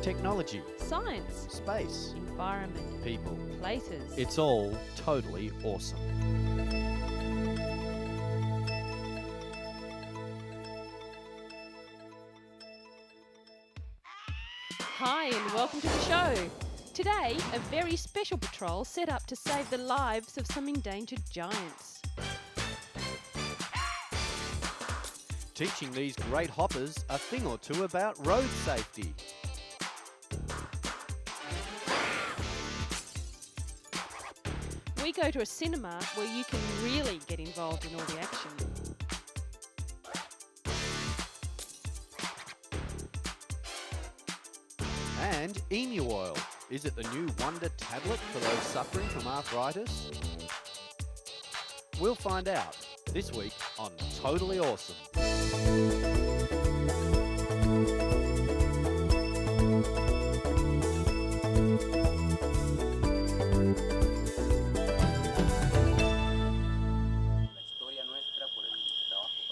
Technology, science, space, environment, people. places. It's all totally awesome. Hi and welcome to the show. Today, a very special patrol set up to save the lives of some endangered giants. Teaching these great hoppers a thing or two about road safety. We go to a cinema where you can really get involved in all the action. And emu oil. Is it the new wonder tablet for those suffering from arthritis? We'll find out this week on Totally Awesome.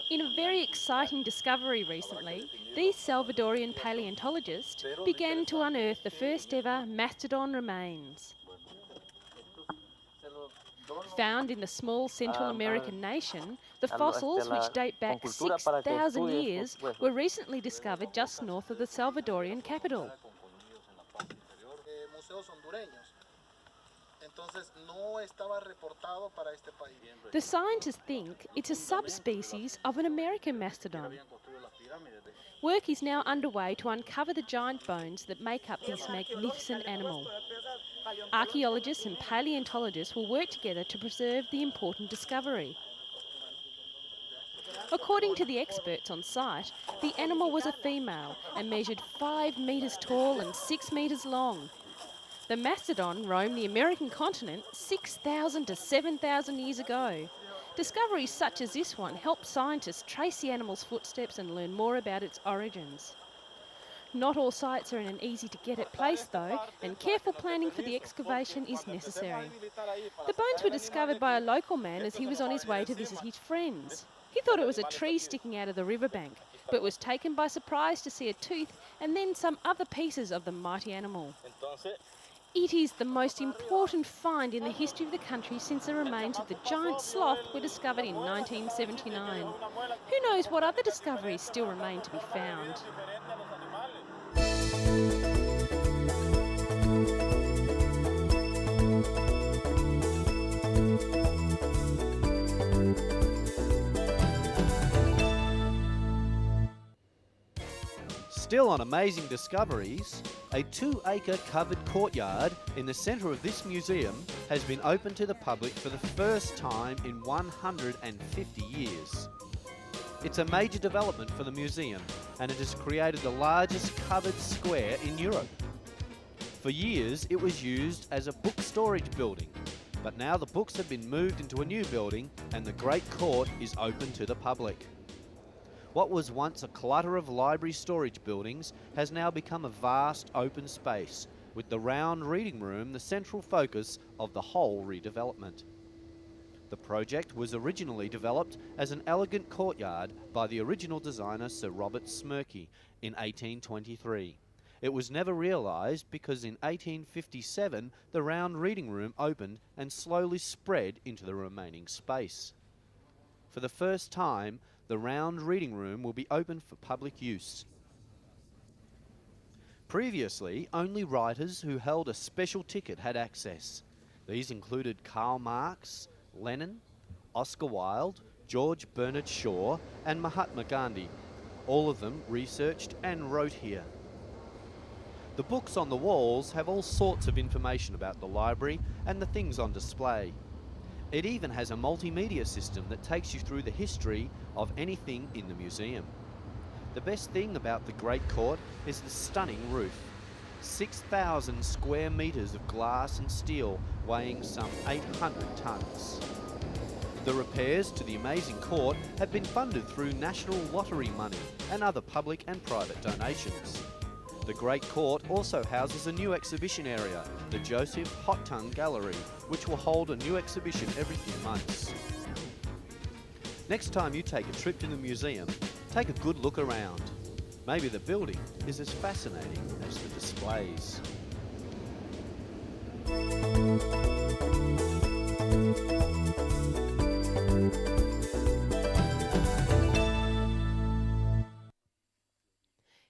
In a very exciting discovery recently, these Salvadorian paleontologists began to unearth the first ever mastodon remains. Found in the small Central American nation, the fossils, which date back 6,000 years, were recently discovered just north of the Salvadorian capital. The scientists think it's a subspecies of an American mastodon. Work is now underway to uncover the giant bones that make up this magnificent animal. Archaeologists and paleontologists will work together to preserve the important discovery. According to the experts on site, the animal was a female and measured 5 metres tall and 6 metres long. The mastodon roamed the American continent 6,000 to 7,000 years ago. Discoveries such as this one help scientists trace the animal's footsteps and learn more about its origins. Not all sites are in an easy-to-get-at place though, and careful planning for the excavation is necessary. The bones were discovered by a local man as he was on his way to visit his friends. He thought it was a tree sticking out of the riverbank, but was taken by surprise to see a tooth and then some other pieces of the mighty animal. It is the most important find in the history of the country since the remains of the giant sloth were discovered in 1979. Who knows what other discoveries still remain to be found? Still on amazing discoveries, a 2-acre covered courtyard in the centre of this museum has been opened to the public for the first time in 150 years. It's a major development for the museum, and it has created the largest covered square in Europe. For years it was used as a book storage building, but now the books have been moved into a new building and the Great Court is open to the public. What was once a clutter of library storage buildings has now become a vast open space, with the round reading room the central focus of the whole redevelopment. The project was originally developed as an elegant courtyard by the original designer Sir Robert Smirke in 1823. It was never realised because in 1857 the round reading room opened and slowly spread into the remaining space. For the first time, the round reading room will be open for public use. Previously, only writers who held a special ticket had access. These included Karl Marx, Lenin, Oscar Wilde, George Bernard Shaw, and Mahatma Gandhi. All of them researched and wrote here. The books on the walls have all sorts of information about the library and the things on display. It even has a multimedia system that takes you through the history of anything in the museum. The best thing about the Great Court is the stunning roof. 6,000 square metres of glass and steel weighing some 800 tonnes. The repairs to the amazing court have been funded through national lottery money and other public and private donations. The Great Court also houses a new exhibition area, the Joseph Hot Tongue Gallery, which will hold a new exhibition every few months. Next time you take a trip to the museum, take a good look around. Maybe the building is as fascinating as the displays.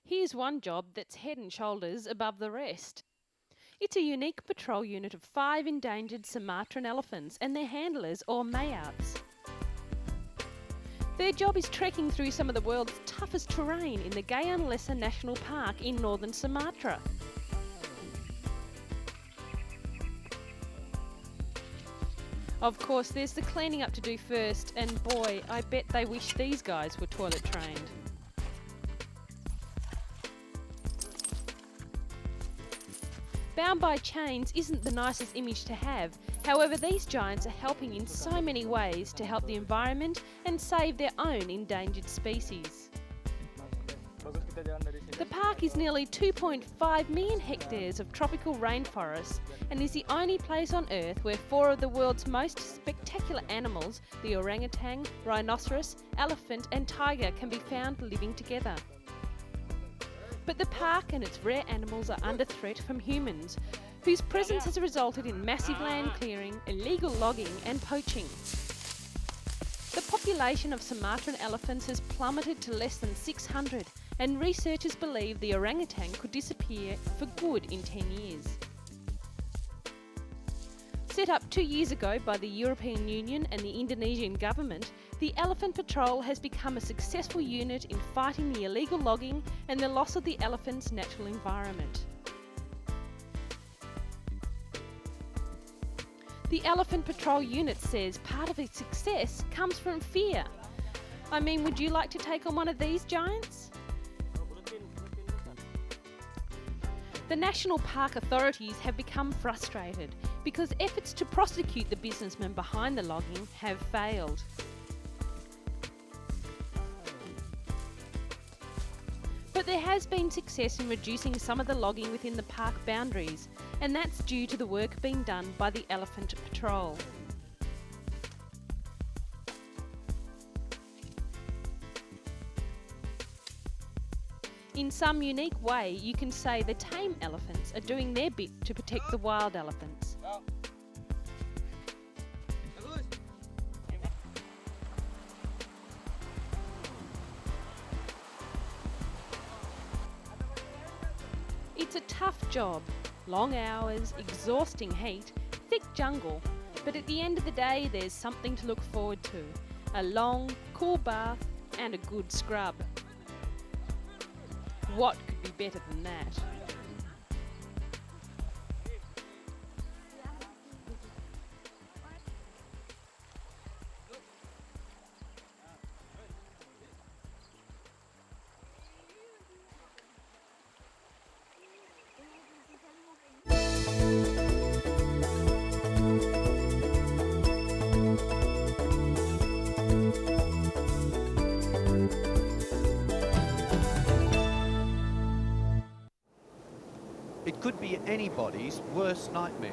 Here's one job that's head and shoulders above the rest. It's a unique patrol unit of 5 endangered Sumatran elephants and their handlers, or mayouts. Their job is trekking through some of the world's toughest terrain in the Gayaan Lesser National Park in northern Sumatra. Of course, there's the cleaning up to do first, and boy, I bet they wish these guys were toilet trained. Bound by chains isn't the nicest image to have. However, these giants are helping in so many ways to help the environment and save their own endangered species. The park is nearly 2.5 million hectares of tropical rainforest and is the only place on Earth where 4 of the world's most spectacular animals, the orangutan, rhinoceros, elephant and tiger, can be found living together. But the park and its rare animals are under threat from humans, whose presence has resulted in massive land clearing, illegal logging and poaching. The population of Sumatran elephants has plummeted to less than 600, and researchers believe the orangutan could disappear for good in 10 years. Set up 2 years ago by the European Union and the Indonesian government, the Elephant Patrol has become a successful unit in fighting the illegal logging and the loss of the elephant's natural environment. The Elephant Patrol unit says part of its success comes from fear. I mean, would you like to take on one of these giants? The National Park authorities have become frustrated because efforts to prosecute the businessmen behind the logging have failed. But there has been success in reducing some of the logging within the park boundaries, and that's due to the work being done by the Elephant Patrol. In some unique way, you can say the tame elephants are doing their bit to protect the wild elephants. It's a tough job, long hours, exhausting heat, thick jungle, but at the end of the day there's something to look forward to. A long, cool bath and a good scrub. What could be better than that? It could be anybody's worst nightmare,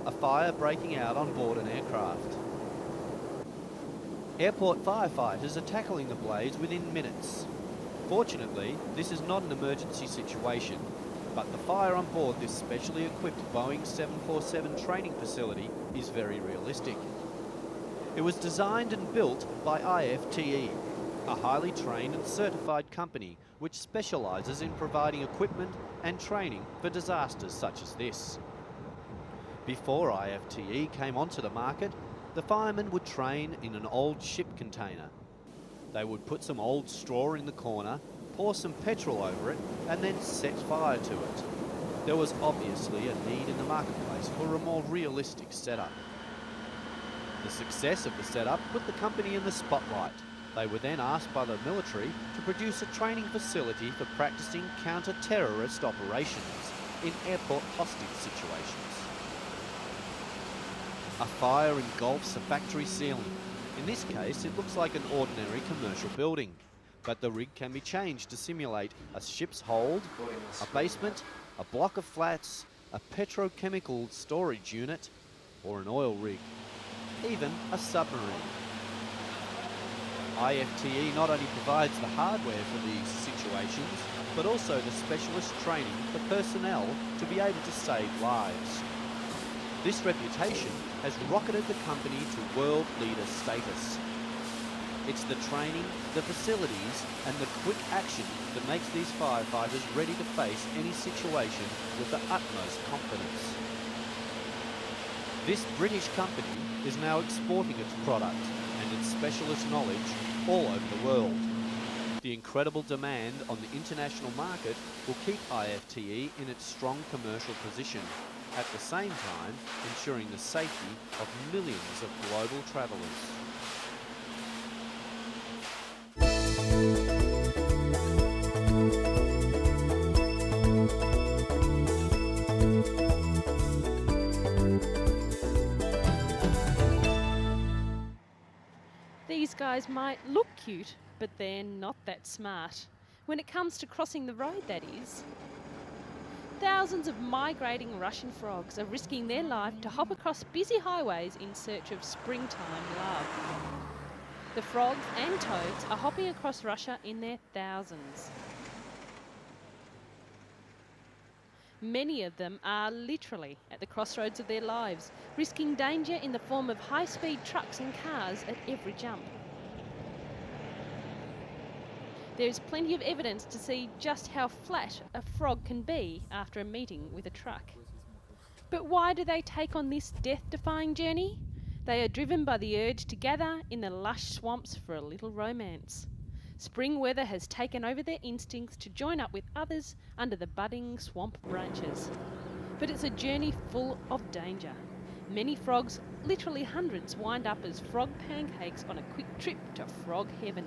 a fire breaking out on board an aircraft. Airport firefighters are tackling the blaze within minutes. Fortunately, this is not an emergency situation, but the fire on board this specially equipped Boeing 747 training facility is very realistic. It was designed and built by IFTE, a highly trained and certified company which specialises in providing equipment and training for disasters such as this. Before IFTE came onto the market, the firemen would train in an old ship container. They would put some old straw in the corner, pour some petrol over it, and then set fire to it. There was obviously a need in the marketplace for a more realistic setup. The success of the setup put the company in the spotlight. They were then asked by the military to produce a training facility for practicing counter-terrorist operations in airport hostage situations. A fire engulfs a factory ceiling. In this case, it looks like an ordinary commercial building, but the rig can be changed to simulate a ship's hold, a basement, a block of flats, a petrochemical storage unit, or an oil rig, even a submarine. IFTE not only provides the hardware for these situations, but also the specialist training for personnel to be able to save lives. This reputation has rocketed the company to world leader status. It's the training, the facilities, and the quick action that makes these firefighters ready to face any situation with the utmost confidence. This British company is now exporting its product and its specialist knowledge all over the world. The incredible demand on the international market will keep IFTE in its strong commercial position, at the same time ensuring the safety of millions of global travellers. These guys might look cute, but they're not that smart. When it comes to crossing the road, that is. Thousands of migrating Russian frogs are risking their life to hop across busy highways in search of springtime love. The frogs and toads are hopping across Russia in their thousands. Many of them are literally at the crossroads of their lives, risking danger in the form of high-speed trucks and cars at every jump. There is plenty of evidence to see just how flat a frog can be after a meeting with a truck. But why do they take on this death-defying journey? They are driven by the urge to gather in the lush swamps for a little romance. Spring weather has taken over their instincts to join up with others under the budding swamp branches. But it's a journey full of danger. Many frogs, literally hundreds, wind up as frog pancakes on a quick trip to frog heaven.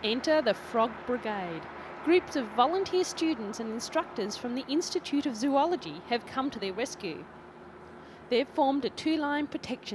Enter the Frog Brigade. Groups of volunteer students and instructors from the Institute of Zoology have come to their rescue. They've formed a two-line protection